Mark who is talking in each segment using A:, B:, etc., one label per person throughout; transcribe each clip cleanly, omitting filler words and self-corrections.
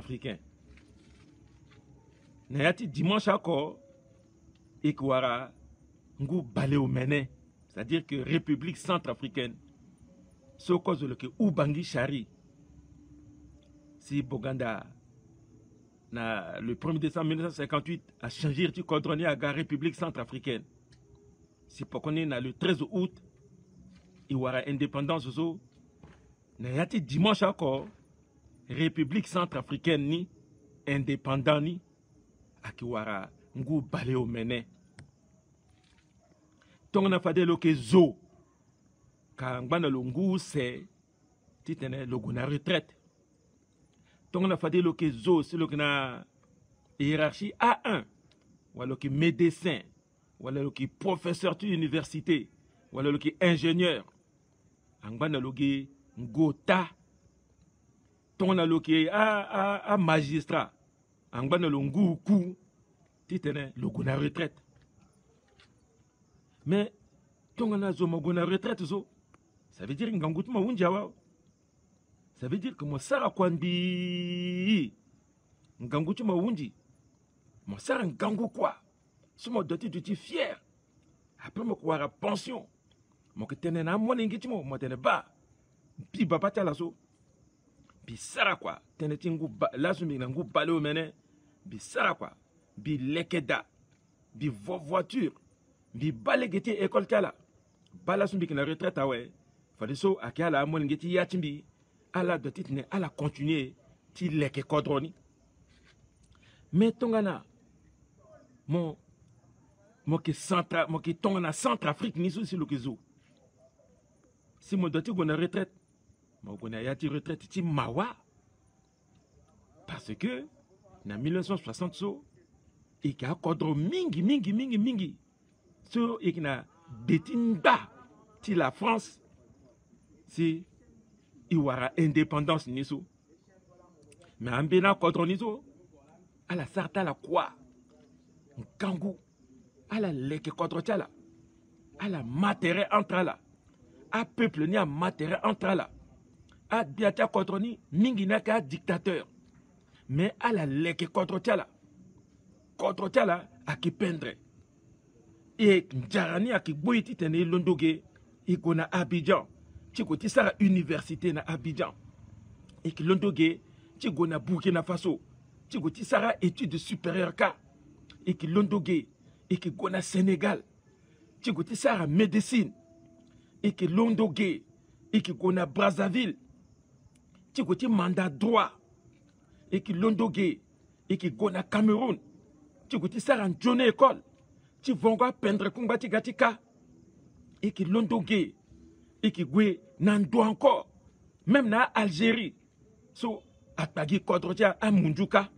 A: centrafricain. Nayati dimanche encore, Ekwara, Ngou Baléo Mene, c'est-à-dire que République centrafricaine, c'est au cause de le que Ubangi Chari, si Boganda, le 1er décembre 1958, a changé du cordonnier à la République centrafricaine. Si pour qu'on est le 13 août, il y aura indépendance, Nayati dimanche encore, République centrafricaine ni indépendant ni akiwara Ngou Baléo Mene. Ton na fade lo ke zo ka ngbana lo Ngou se titene lo guna retraite. Ton na fade lo ke zo c'est lo na hiérarchie A1 wala ki médecin wala lo ki professeur de l'université wala lo ki ingénieur ngbana lo ge ngota ton na lo ki a magistrat ngbana lo Ngou ku titene lo guna retraite. Mais, quand on a une retraite, ça veut dire que ça veut dire que mon Sara Kwanbi, Ngangoutu Mawundi, mon Sara Ngangou quoi, ce mot doté de fier. Après, moi, quoi, la pension, moi, que t'en as moi, n'engagement, moi, t'en as pas. Puis, papa, t'as la so. Puis, Sara quoi, t'en as tingou, la soumi, Ngangou, Baléo Mene, puis, Sara quoi, puis, lekeda, puis, voiture. Bi bale geti école tala bala sumbi na retraite awe fadi so akala mon geti yatimbi ala de titne ala continuer ti leke kodroni mais tongana mo ki tongana Centrafrique ni so si lo kezo si mo doti gona retraite mo gona yati retraite ti mawa parce que na 1960 so e ka kodro mingi so il y a des tinda si la France si il y aura indépendance niso mais en bena contre niso à la sarta la quoi kangou à la leke contre tala à la matériel entre là à peuple ni à matériel entre là à biata contre ni mingi na ka dictateur mais à la leke contre tala à qui peindre. Et Djarani a qui boiti tene londoge ikona Abidjan tiko ti sara université na Abidjan et qui londoge tiko na Burkina Faso tiko ti sara études supérieures ka et qui londoge et qui gona Sénégal tiko ti sara médecine et qui londoge et qui gona Brazzaville tiko ti mandat droit et qui londoge et qui gona Cameroun tiko ti sara njone école ti vonga pendre kumbati gatika et qui londoge et qui gwe nando encore même na Algérie so atagi kodrotia a munjuka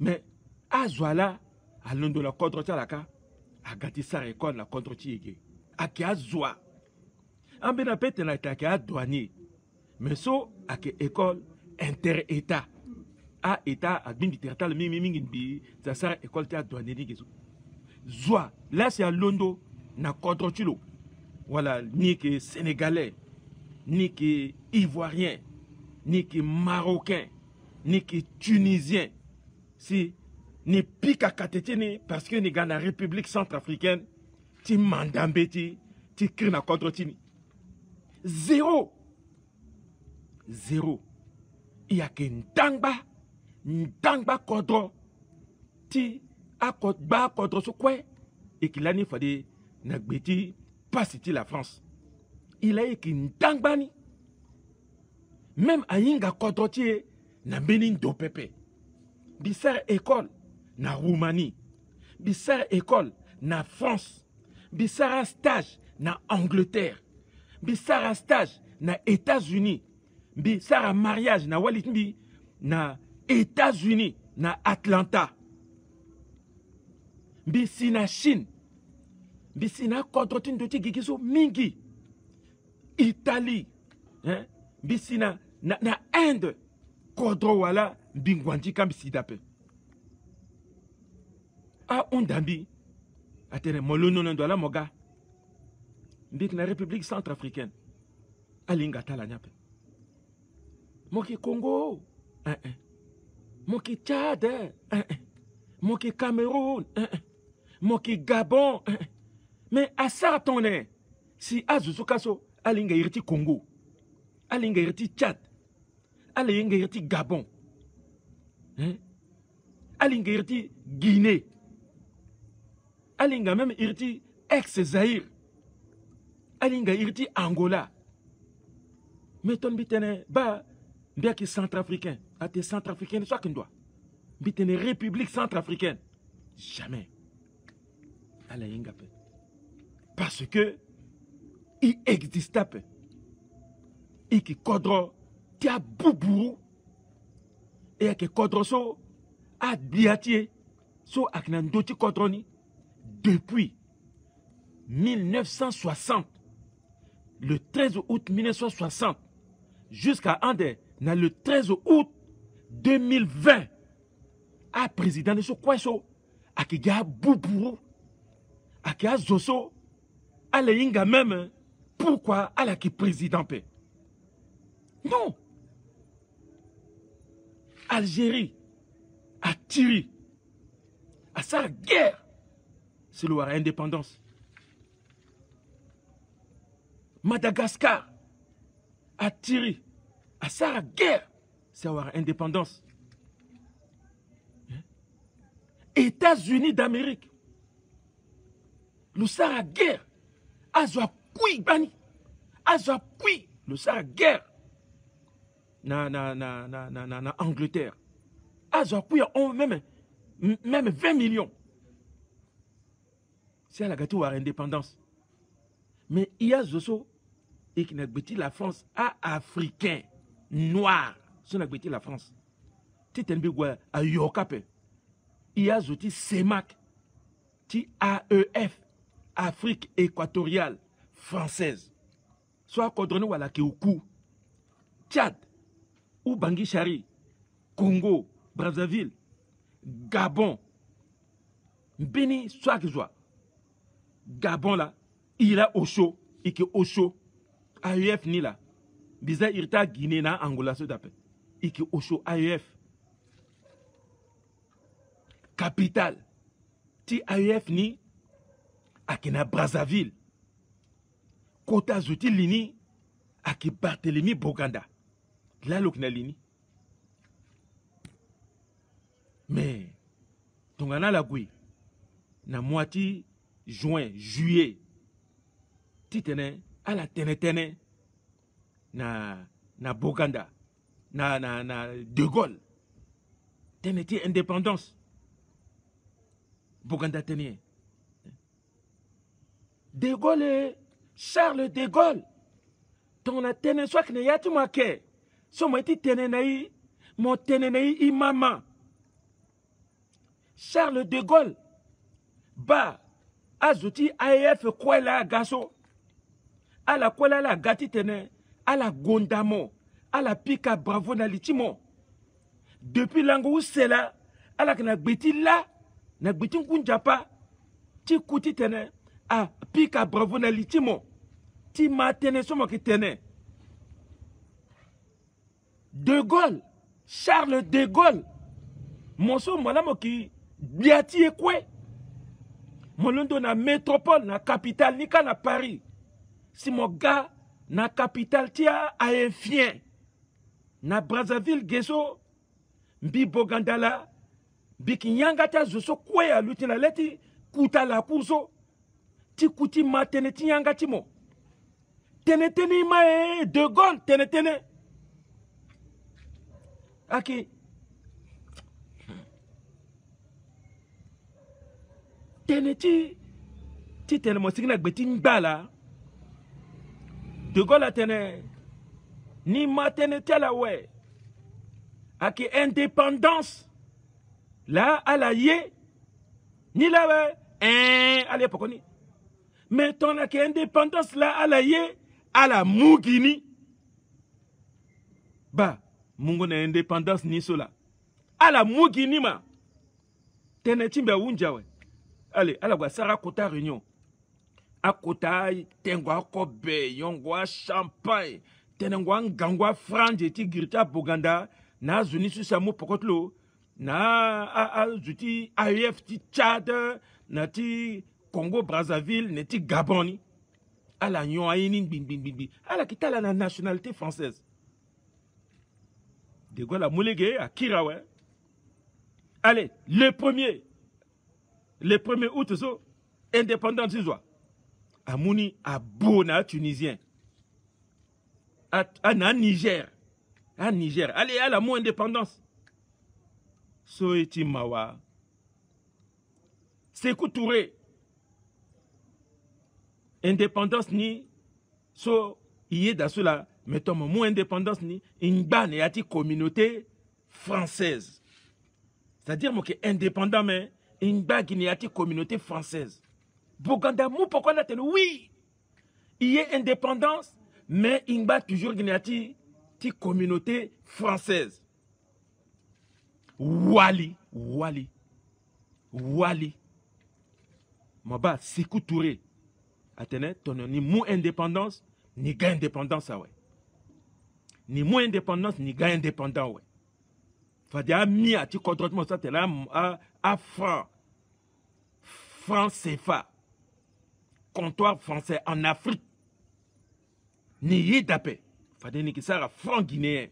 A: mais azwala a londo la kodrotia la ka a gati sa école la kodroti ege a ki azwa ambena pete na ta ki a douanier mais so a ki école inter état a état a bindi territorial mingi bi za sa école ta douanier ni gezo Zoa, là c'est à Londo, na contre-tulo. Voilà, ni que Sénégalais, ni que Ivoirien, ni que Marocain, ni que Tunisien. Si, ni pika katetini, parce que ni gana République centrafricaine, ti mandambeti, ti krina contre-tini. Zéro. Il y a que Ntangba contre ti a contre ce quoi et qu'il a ni fade nagbeti pas citer la France. Il a écrit Ntangbani. Même à Yinga contre tie na Benin do pepe. Bissar école na Roumanie. Bissar école na France. Bissar stage na Angleterre. Bissar stage na États-Unis. Bissar mariage na Walitmbi na États-Unis na Atlanta. Bisina Chine, bisina contre de Tigigiso Mingi, Italie, hein? Bisina na Inde, Kodro wala Bingwanti kam sidape. A Ondambi, atene molono ndola moga, Bik na République centrafricaine, Alinga tala nyape. Moki Congo, Moki Tchad, moki Cameroun, moki Gabon. Mais à ça attendez, si Azuzukaso, alinga irti Congo, alinga irti Tchad, alinga irti Gabon, alinga irti Guinée, alinga même irti ex-Zaïre, alinga irti Angola. Mais ton bitene, ba, bien que centrafricain, à tes centrafricains, soit qu'un doit. Bitene République centrafricaine. Jamais. Ala yingape. Parce que, il existe pas. Et qui kodro, tia boubou, et qui kodro so, a biatier, so aknandoti kodroni, depuis 1960, le 13 août 1960, jusqu'à Ande, le 13 août 2020, à président de ce quoi so, à qui a boubou, à qui a zoso, à la yinga même, pourquoi à la qui président paix? Non. Algérie a tiré à sa guerre, c'est l'indépendance. Madagascar a tiré à sa guerre, c'est l'indépendance. États-Unis d'Amérique, le Sahara guerre, Azwa Kui Bani, Azwa Kui, le Sahara guerre, na Angleterre, Azwa Kui même 20 millions. C'est à la gâteau à l'indépendance. Mais il y a Zoso et qui n'a pas la France à africain, noir, ce n'a pas la France. Tu t'es à Yokape. Il y a Zoti CEMAC, ti AEF, Afrique équatoriale française. Soit Kodrono wala Keuku, Tchad, ou Bangui Chari, Congo, Brazzaville, Gabon, Béni, soit que soit. Gabon là, il a Osho, et que Osho, AEF ni là. Bizarre, il t'a Guinée na Angola se d'appel. Et que Osho, AEF. Capitale, ti AEF ni, akena Brazzaville. Kota Zouti lini, aki Barthélemy Boganda. Là, l'okna lini. Mais, tongana la gui, na moitié juin, juillet, titene, à la tene, na Boganda, na De Gaulle, teneti indépendance. Boganda tenien. De Gaulle, Charles de Gaulle, ton a tene soit que ne yatu make, so mo ti tene naï, mon tene naï i maman. Charles de Gaulle, ba, azuti AEF kwela gaso, à la kwela la gati tene, à la gondamo, à la pika bravo na litimo. Depuis l'angou c'est là, à la kna gbeti là, na gbeti kunjapa, ti kuti tene, à pika bravo na litimo. Ti ma tene somo ki tene. De Gaulle, Charles de Gaulle, monso molamo ki biati ekwe. Molondo na métropole, na capitale, ni ka na Paris. Si mon gars, na capitale, tia a un fien. Na Brazzaville, Geso, Mbi Bogandala, Bi Kinyangata, Zoso, Kwe, a lutina leti, Kuta la Kuso, Ti Kuti ma tene ti yangati mo. Tene tene ma De Gaulle, tene tene. Aki. Tene ti tene mo signa gbeti ngbala. De Gaulle a tene. Ni ma tene tela we. Aki indépendance. Là, à la yé. Ni la we. Allez, pourquoi ni. Mais ton a indépendance là, à la yé. À la Mougini. Bah, mungo na indépendance ni cela. À la Mougini ma. Tene timbe unja we. Allez, à la gwa Sara Kota Réunion. À Kota, Tengwa Kobe, Yongwa Champagne, Tenengwa Ngangwa Franje, Tigirta Boganda, na zuni su samu pokotlo na zuti AEF ti Tchad na ti Congo Brazzaville na ti Gabon ala nyon ayini bing ala kitala na nationalité française de Gaulle a moulégué à Kirawe. Allez, le 1er août, so, indépendance Zizwa. A Mouni, à Bona, tunisien. À Niger. À Niger. Allez, à la mou indépendance. So eti mawa. Sékou Touré. Indépendance ni. So, yé da cela. Mettons mon indépendance ni une yati communauté française. C'est-à-dire que indépendant mais une yati communauté française. Boganda mou pourquoi la oui. Il y a indépendance mais une toujours yati communauté française. Wali. Maba Sékou Touré. Attendez, ton ni mou indépendance ni gain indépendance ouais. Ni moins indépendance, ni gars indépendant, ouais. Fadia mis à ti contrôlement ça, t'es là, à franc CFA. Comptoir français en Afrique. Ni yé d'apé. Fadia ni qui sera franc guinéen.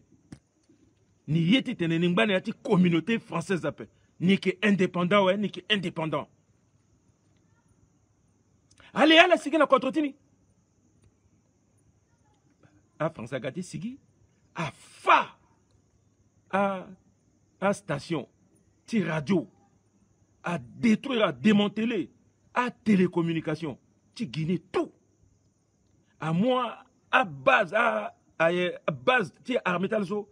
A: Ni yé ti tene, ni mbane ti communauté française d'apé. Ni qui indépendant, ouais, ni qui indépendant. Allez, allez, sige la contre-tini. À France Agati, sige. À fa à station, ti radio, à détruire, à démanteler, à télécommunication, ti Guinée tout. À moi, à base, ti armée talso,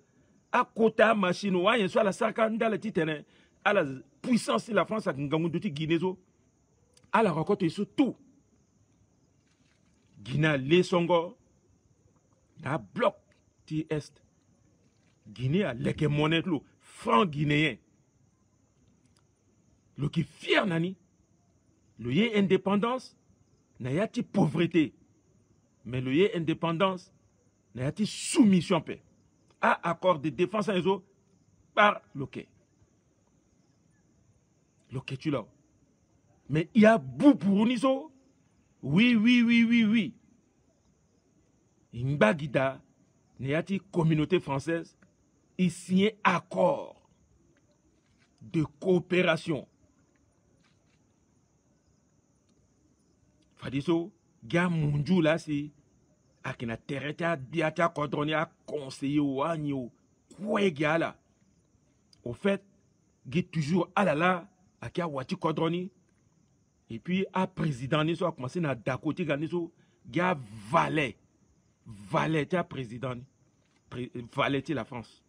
A: à côté à machine, ou à soit la sarkanda le ti terrain, à la puissance de la France, à Ngangoudou ti Guinée, à la rencontre sur tout. Guinée, les songo, à bloc. Est Guinée a leke monnaie lo franc guinéen le qui fier nani le yé indépendance na yati pauvreté mais le yé indépendance na yati soumission paix à accord de défense en ezo par loke tu là mais il y a bout pour niso oui Imbagida Néati communauté française, il signait accord de coopération. Fadiso, gars mondial là, c'est à qui n'a terreta diata cordonné à conseiller ou agneau, quoi là. Au fait, il toujours à la à qui a wati cordonné. Et puis, à président, il a commencé à Dakoti Ganiso, gars valet. Valet, président. Valet, la France.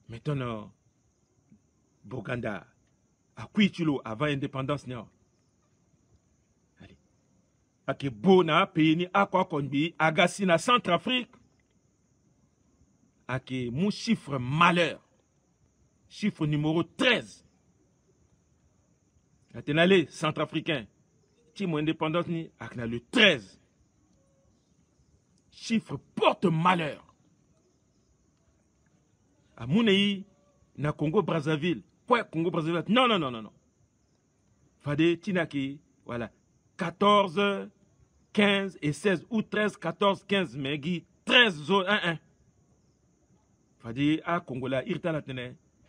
A: Maintenant, Boganda, à Kuitulo, avant l'indépendance, allez. À que Bona, pays ni à quoi qu'on dit, Agassina, Centrafrique. À que mon chiffre malheur, chiffre numéro 13. Maintenant, les Centrafricains, si mon indépendance ni, à le 13. Chiffre porte malheur. À Mounei, na Congo Brazzaville. Quoi, Congo Brazzaville? Non. Fade Tinaki, voilà. 14, 15 et 16, ou 13, 14, 15, mais 13 zones 1. Fade à Congo là,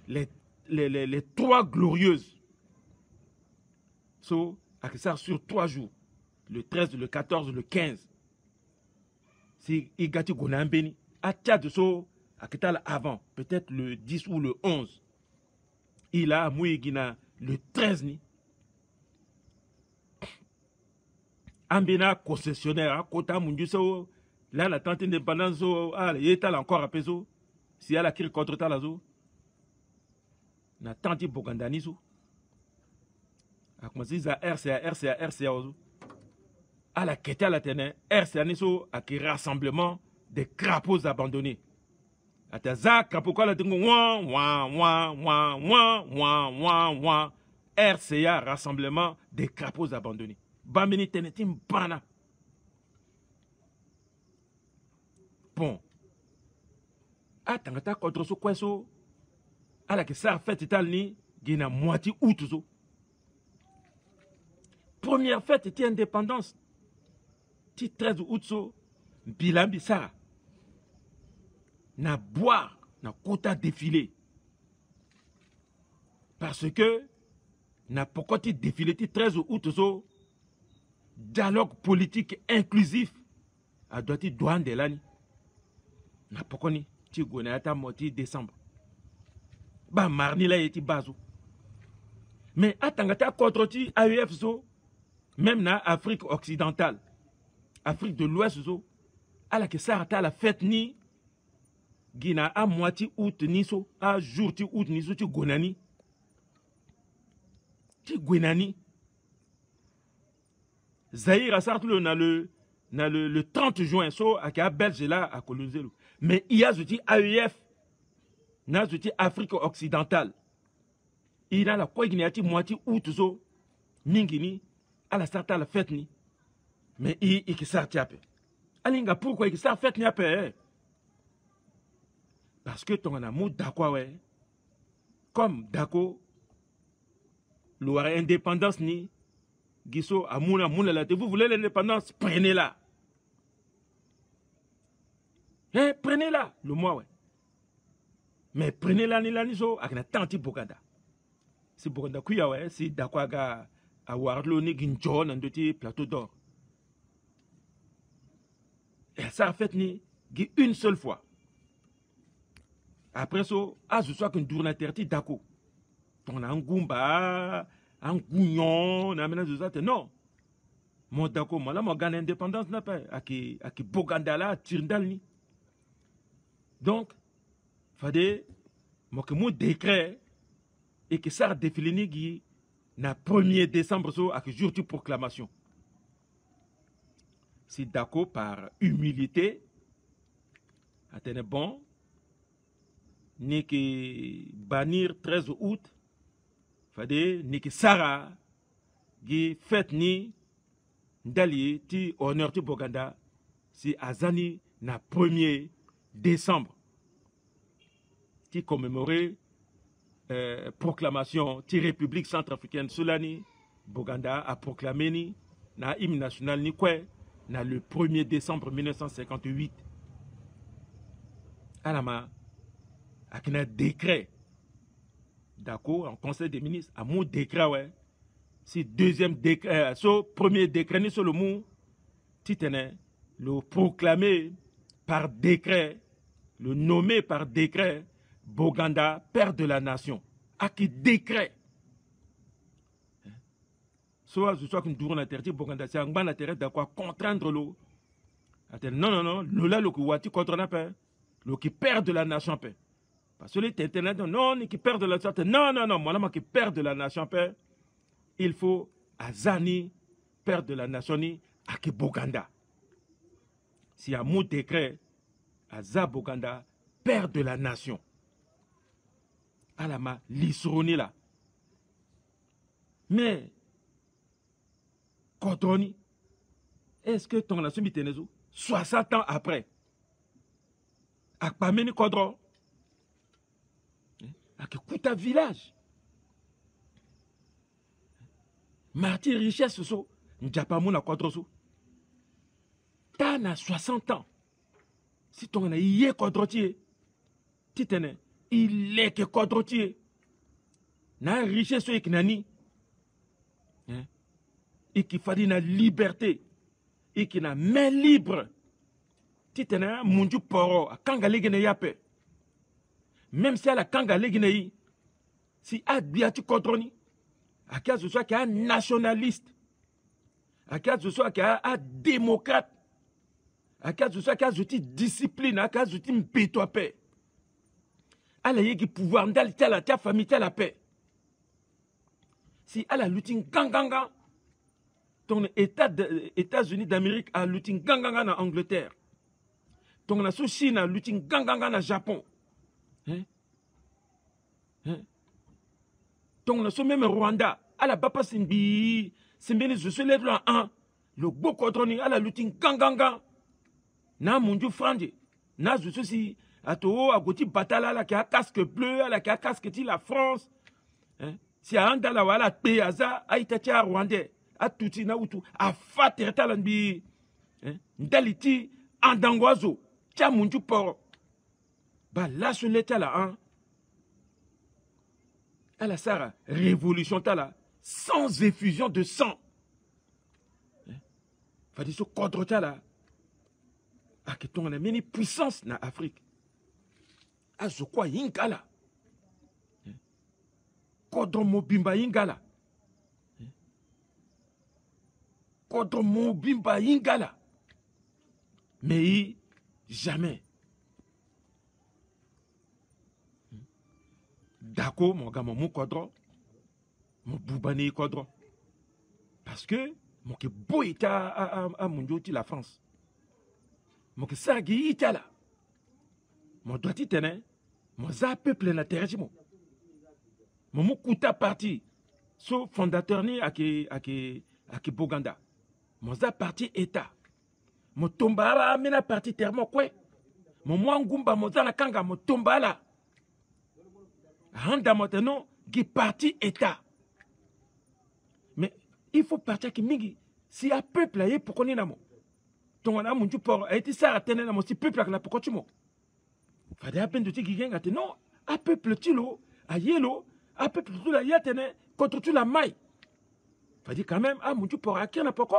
A: les 3 glorieuses. So, à ça sur 3 jours. Le 13, le 14, le 15. Si il gâte Gonambeni, à Tchad, à Ketal avant, peut-être le 10 ou le 11. Il a Mouigina le 13 ni. Ambena concessionnaire, à Kota Munduso, là la tante indépendance, il est encore à Peso, si elle a créé contre Talazo, na tante Bogandaniso. À commencer à RCA. À la quête à la ténè, RCA Niso a qui rassemblement des crapauds abandonnés. À Taza, crapaud quoi la tengo, RCA, rassemblement des crapauds abandonnés. Bambini tenetim bana. Bon. Atangata contre so kweso. Ala que ça fête italni. Gina moitié août zo. Première fête était indépendance. Ti 13 août so. Bilambi Sara. Na boire. Na kota défilé. Parce que. Na pourquoi ti défilé ti 13 août so. Dialogue politique inclusif. A doit ti douane de l'année. Na pourquoi ni. Ti gonata moti décembre. Ba marni la yeti bazo. Mais atangata contre ti AEF zo. Même na Afrique occidentale. Afrique de l'Ouest zo. ala ke sarata la fête ni gina a moitié août ni so a jour ti août ni so ti gonani ti gwenani Zahir a sartu le 30 juin so a Belge là à colonisé mais il y a zoti AEF na zoti Afrique occidentale il a la quoi gina ti moitié août so mingini ala sarta la fête ni mais il qui sarti ape alinga pourquoi il sart fête ni ape parce que ton amour d'accord ouais comme d'accord l'ouare indépendance ni giso amuna muna la vous voulez l'indépendance prenez-la prenez-la le mois ouais mais prenez-la ni la ni so akina tanti bokanda si bokanda kuya ouais si d'accord ga avoir lo ni ginjo na ndoti plateau d'or et ça a fait ni une seule fois après ça à ce soir qu'une tournateur ti d'accord ton angumba angugnon na mena zozate non mon d'accord moi là mon gagne indépendance n'a pas aki boganda la tirndal ni donc fade mo que mon décret et que ça défilé ni gi na 1er décembre so ak jour de proclamation si d'accord par humilité atene bon ni que bannir 13 août fade ni que Sarah gi fête ni ndali ti honneur ti boganda si azani na 1er décembre ti commémorer proclamation ti république centrafricaine Solani Boganda a proclamé ni na hymne national ni quoi na le 1er décembre 1958 alama akina décret d'accord en conseil des ministres à mon décret ouais si deuxième décret premier décret ni sur le mot titene le proclamé par décret le nommé par décret Boganda, père de la nation, à qui décret. Soit je sois qu'une tourne interdit, Boganda, c'est un bon intérêt d'accord contraindre l'eau. Non, l'eau le qui contre la paix, le qui perd de la nation paix. Parce que les internet, non, qui perd de la nation, non, moi, qui perd de la nation paix, il faut Azani, père de la nation, à qui Boganda. Si un mot décret, Aza Boganda, père de la nation. Alama l'isroni là. Mais, Kodroni, est-ce que ton nation mitenezo, 60 ans après, Akpameni Kodron, Akikuta village, Martyr richesse so, N'Djapamou na Kodroso, t'as na 60 ans, si ton na yé Kodrotier, titene, il est que Kodrotier. Na richesse et nani. Et qui fait la liberté. Et qui na main libre. Titena munju poro a kangalegene yape. Même si à la kangalegene si a biati Kodroni. A cas ce soit qu'il y a un nationaliste. A cas ce soit qu'il y a un démocrate. A cas ce soit qu'il y a une discipline. A cas une pétoapé. Elle a eu pouvoir dans la famille, la paix. Si elle a lutté ganganga, ton États-Unis d'Amérique a lutté ganganga en Angleterre. Ton nation Chine a lutté ganganga en Japon. Ton nation même Rwanda, elle a pas simbi, je suis là en le beau cotroni, elle a lutté ganganga. Na munju franje, na je suis ato agoti batala la qui a casque bleu la qui a casque ti la France hein si anda la wala pe aza aitacha rwandais a tuti na utu a faterta la bi hein ndaliti andangwazo tia munju poro ba la sur l'état là hein à la Sarah révolution ta là sans effusion de sang hein fadi so kodro ta là a que ton ameni puissance na Afrique a zo kwa yingala kodro mobimba yingala kodro mobimba yingala mais jamais Dako mon gars mon kodro mon boubani kodro parce que mon que beau état à mon joti la France mon que ça gi itala mon doit titene mon za peuple na terre mon kuta parti so fondateur ni aki Boganda mon za parti état mon tombara mena parti termo kwe mon mwangumba mon za na kanga mon tombala Randa maintenant qui parti état. Mais il faut partir qui mingi si un peuple est pour qu'on ait namo. Ton on a mon pour a été ça à tenir namo si peuple la pour tu mo. Fade à peine de ti qui ngate non un peuple tilo a yelo un peuple tout la yatene contre tu la maille. Fade quand même à mon pour a qui na poko.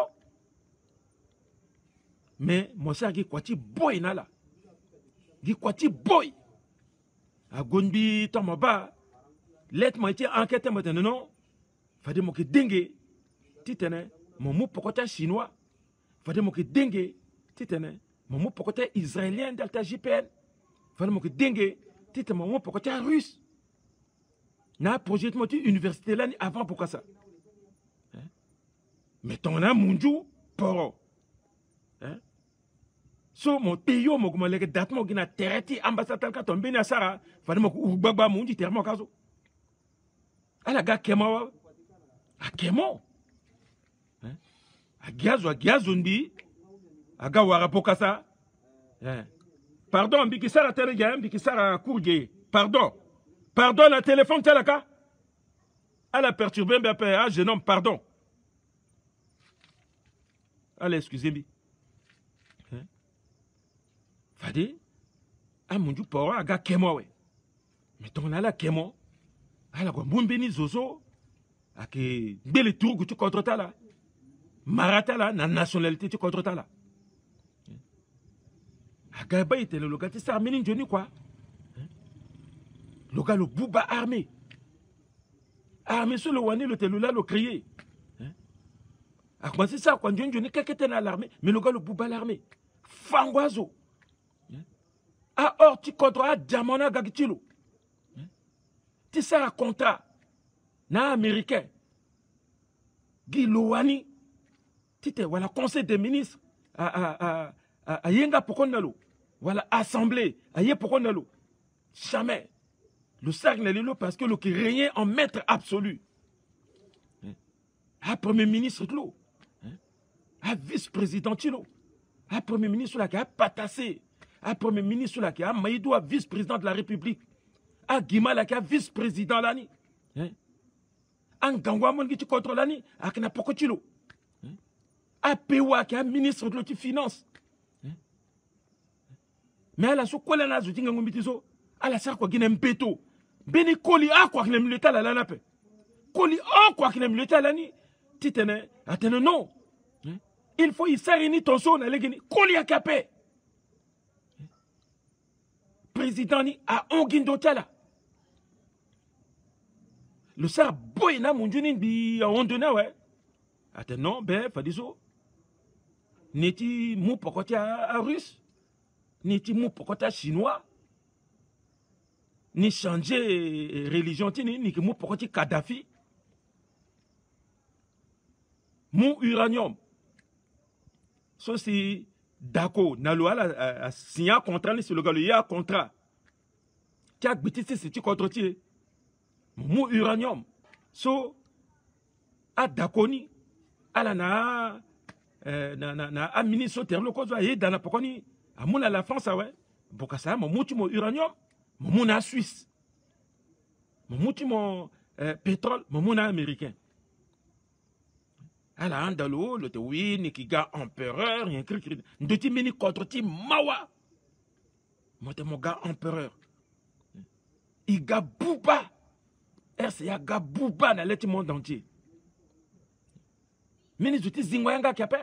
A: Mais mon ça qui kwati boy na la. Qui kwati boy. A Gonbi Tomaba, let moi été enquête maintenant non. Fade mo ke dengue titene mon mot pokota chinois. Fade mo ke dengue titene mon mot pokota israélien delta JPN. Fade mo ke dengue titene mon mot pokota russe. Na projet mo ti université là avant pourquoi ça. Mais ton na munju poro. Hein? So mon teyo mo kuma leke dat mo gina tereti ambassade ka tombe na sara fade mo ubaba mo ndi termo kazo ala ga kemo a kemo hein a giazo ndi aga wara pokasa hein pardon biki sara telega biki sara courge pardon la téléphone telaka ala perturbé be pe a jeune homme pardon allez excusez-moi. Fade, a munju poro aga kemo we. Mais ton la kemo, ala ko mbeni zozo, ake bele tour tu contre ta la. Marata la na nationalité tu contre ta la. Aga ba ite le localité ça meni joni quoi. Local bouba armé. Armé sur le wani le telula le crier. A commencé ça quand joni kekete na l'armée, mais local bouba l'armée. Fangwazo. A or tu contrat diamona gagitilo. Tu sais un contrat na américain. Guy Louani. Tu te voilà conseil des ministres à yenga pokondalo. Voilà assemblée à ye pokondalo. Jamais. Le cercle est là parce que le qui régnait en maître absolu. À premier ministre de l'eau. À vice-président Tilo. À premier ministre là qui a patassé. À premier ministre là qui a Maïdou à vice-président de la République. À Guima là qui a vice-président l'année. À Ngangouamon qui contrôle l'année. À Knapokotilo. À Pewa qui a ministre de la Finance. Mais à la soukola na zoutinga ngombitizo. À la sarko guiné mpeto. Beni koli a quoi qu'il aime l'état la lanape. Koli a quoi qu'il aime l'état l'année. Titene. Atene non. Il faut y sarini ton son à l'égénie. Koli a capé. Président ni a ongindo tala. Le sar boy na munjuni bi a ondona ouais. Attends non ben fadiso. Neti mou pokoti a russe. Neti mou pokoti a chinois. Ni changer religion tini ni que mou pokoti Kadhafi. Mou uranium. So si Dako, Naloa a signé un contrat, c'est le gars, il y a un contrat. Tu as gbiti c'est tu contre tu. Mou uranium. So, a Dako ni, a la na ministre terme le cause, et dans la pokoni, à mon la France, ouais. Bokassa mo muti mo uranium mo muna Suisse mo muti mo pétrole mo muna américain ala andalo le te oui ni kiga empereur rien cri ndoti mini contre ti mawa mote mo ga empereur iga buba RCA ga buba na leti monde entier mini zuti zingwa yanga kiape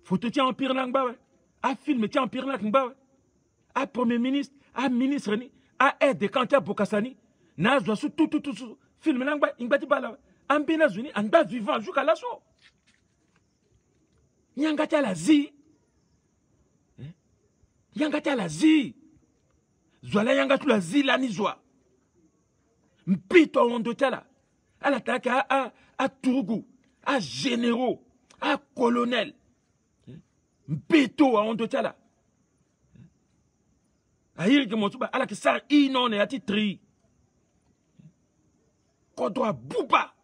A: photo ti empire langba we a film ti empire langba we a premier ministre a ministre ni a aide de quand Bokassa ni na zo su tout film langba ingba ti bala ambina zuni anda vivant jusqu'à la so yanga ti la zi yanga ti la zi zwala yanga tu la zi la ni zwa mpito ondo ti ala ala taka a Tourgou a généraux a colonel mpito ondo ti ala ayiri ke motuba ala ki sar inone ati tri kodo a buba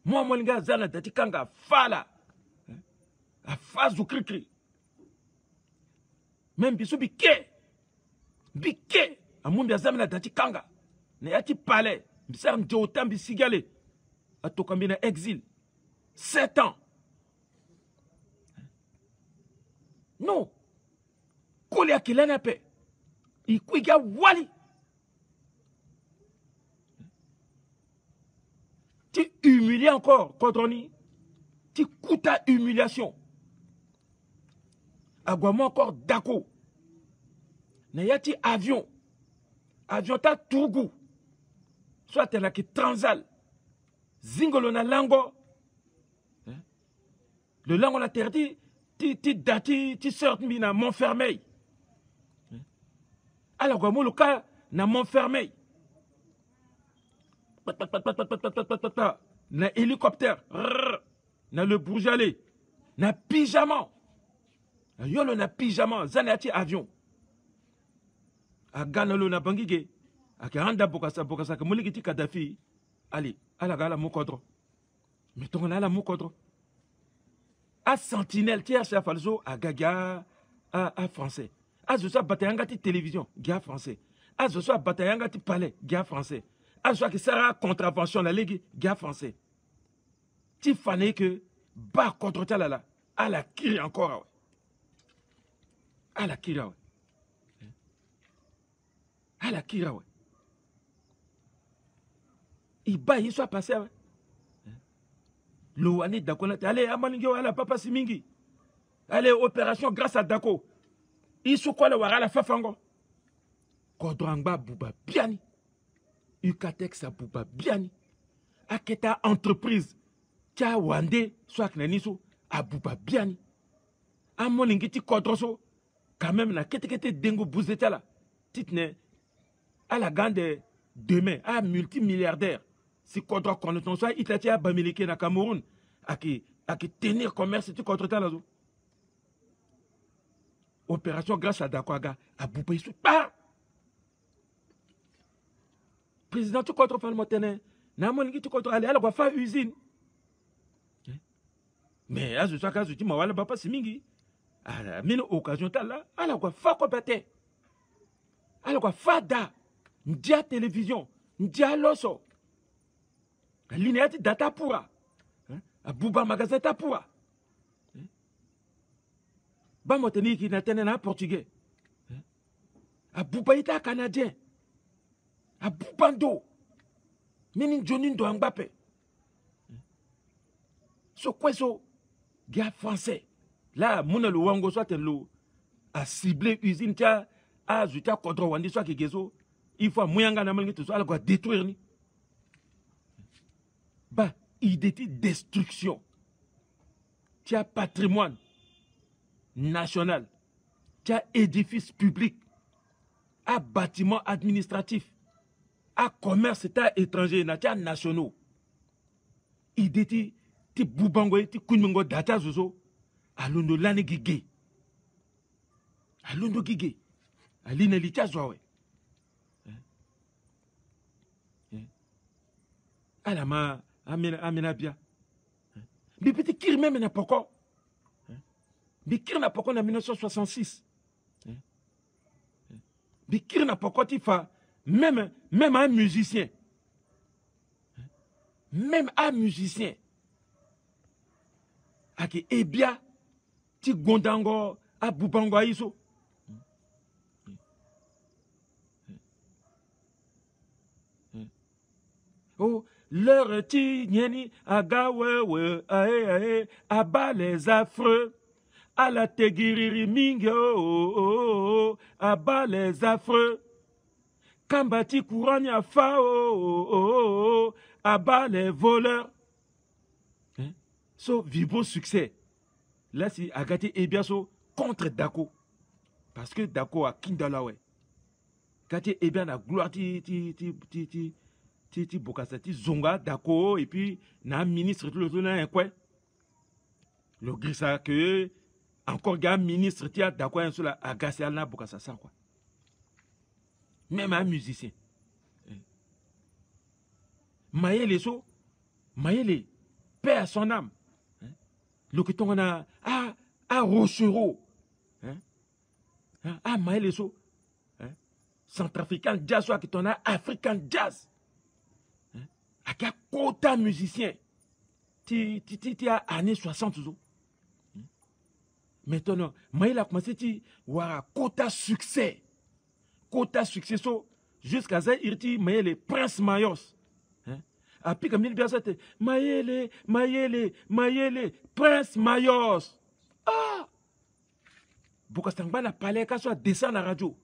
A: moi molinga zana dati kanga fala a fazu krikri même biso bike amumbi azamina dati kanga na yati palais bisar njotam bisigale atokambi na exil 7 ans non kole akilana pe ikwiga wali tu humilies encore Kodroni, tu coûtes ta humiliation. Agwamo encore Dako. Nayati avion ta Tourgou. Soit t'es là qui transal. Zingolo na lango. Le lango na terdi, ti sort na Montfermeil. Alors Agwamo le cas na Montfermeil. Na hélicoptère, na le bourgeois, na pyjama, yolo na pyjama, zanati avion. A ganalo na bangige, a karanda Bokassa que moligiti Kadhafi, allez, à la gala moukodro. Mettons là la moukodro. A sentinelle, tiers chef falso, a gaga, a français. A zo sa batayangati télévision, gars français. A zo sa batayangati palais, gars français. A soit que ça a contravention la ligue gars français. Tu fallait que bas contre ta là à la kiri encore à la kiri à la kiri il bat il soit passé le année Dako allez amalingo ala papa simingi allez opération grâce à Dako il sou quoi le wara la fafango Kodrangba buba biani Ukatex a buba biani. Aketa entreprise. Tia wande soit knaniso a buba biani. A moningiti kodroso. Quand même na kete dengo bouzeta la. Titne. A la grande demain. A multimilliardaire. Si kodro konoton soit itatia bamilike na Cameroun. A qui tenir commerce ti kodro la zo. Opération grâce à Dakwaga. A buba isu. Président tu contre le motene na moningi tu contre aller alors faire usine mais à ce cas tu ma wala papa simingi à mine occasion ta là alors quoi fa ko bete alors quoi fada ndia télévision ndia loso linéati data pura a buba magasin ta pura ba moteni qui na tene na portugais a buba ita canadien a Bubando, mini Johnny do Mbappé. So quoi so, gars français. Là, mon le wango soit l'eau a ciblé usine tia a zuta kodro wandi soit qui gezo. Il faut moyanga na mangi tout ça, alors détruire ni. Bah, idée destruction. Tia patrimoine national. Tia édifice public. A bâtiment administratif. A commerce état étranger natia nationaux ideti ti bubango ti kunmingo data zozo alondo lane gige alondo gige aline litia zowe ala ma amena bia bi petit kir même na poko bi kir na poko na 1966 bikir na pokoti fa même un musicien. Même un musicien. Ake ebia ti gondango a bubango aiso. Oh, leur ti nyeni agawewe ae abat les affreux. À la tegiriri mingo, abat les affreux. Kambati kouranya fao, abat les voleurs. So, vibrant succès. Là, c'est Agate Ebiaso contre Dako. Parce que Dako a Kindalawe. Gate Ebia na gloire ti Bokassa ti Zonga Dako et puis na ministre tout le temps quoi. Le grissa que encore gars ministre tia Dako un seul Agase na Bokassa ça quoi. Même un musicien. Maëlle so, Maëlle paix à son âme. Le que ton a Rochero. Maëlle so. Centrafricain jazz soit que ton a African jazz. A quel quota musicien. Ti a années 60 zo. Maintenant, Maëlle a commencé ti wara quota succès. Quota succès so jusqu'à ça irti Maëlle Prince Mayos. A puis comme il bien ça Maëlle Prince Mayos. Ah! Bokastangba n'a parlé qu'à soit descendre à la radio.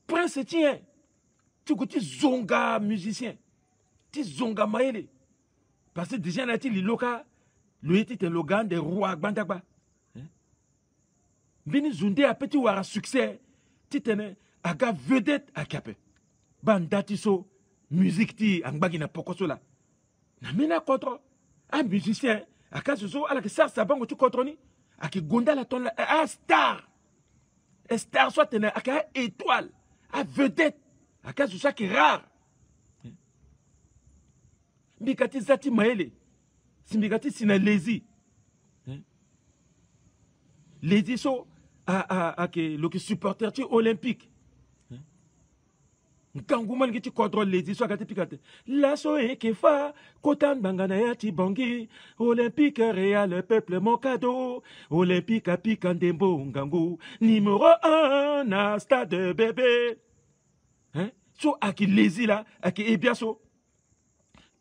A: Prince tien. Tu côté zonga musicien. Tu zonga Maëlle. Parce que déjà n'a il loka le était le gars des rois bandaba. Bini zunde a petit wara succès. Tu tenais aga vedette à capé. Bandati so musique ti angbagi na pokoso la. Na mena contre un musicien à cas so ala que ça bango tu contre ni à qui gonda la ton un star. Un star soit tenait à ka étoile, à vedette à cas ça qui rare. Mbikati zati Maëlle. Simbikati sina lazy. Lazy so à que le supporter tu olympique. Kangouman qui contrôle les histoires gâté picate. La soe qui fa, kotan bangana ya ti bangi. Olympique réal, le peuple mon cadeau. Olympique a pikandembo ngangou. Numéro 1 na stade bébé. So aki lazy là, aki ebiaso.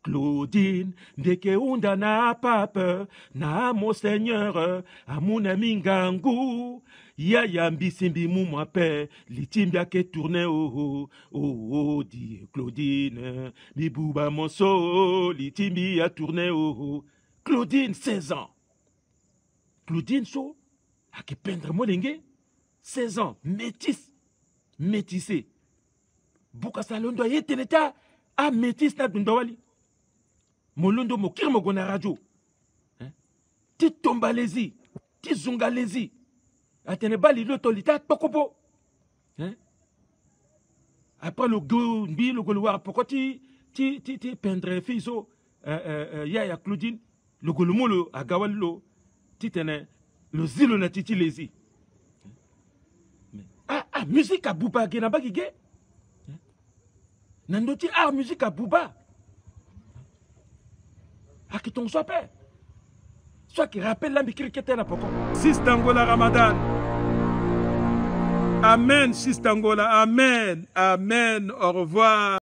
A: Claudine, deke unda na pape, na mon seigneur, à mon ami ngangou. Ya yambi simbi mou paix, litimbia ke tourne dit Claudine, mi bouba mon so, litimbi a tourné Claudine 16 ans. Claudine so, a ke pendre molenge, 16 ans, métissé. Bokassa londo yeteneta, a métis na dundawali. Molondo mo kirmo gona radio. Ti tomba lezi, ti zunga lezi. Atene bali l'autorité pokopo. Après le gombi le goloir pourquoi ti pendre fiso ya Claudine le golomolo a gawalo ti tene le zilo na titi lezi. Musique à Bouba gena bagige. Nandoti musique à Bouba. A qui ton soit père. Soit qui rappelle l'ambikir qui était là pourquoi. Sistangola Ramadan. Amen, Sistangola. Amen. Amen. Au revoir.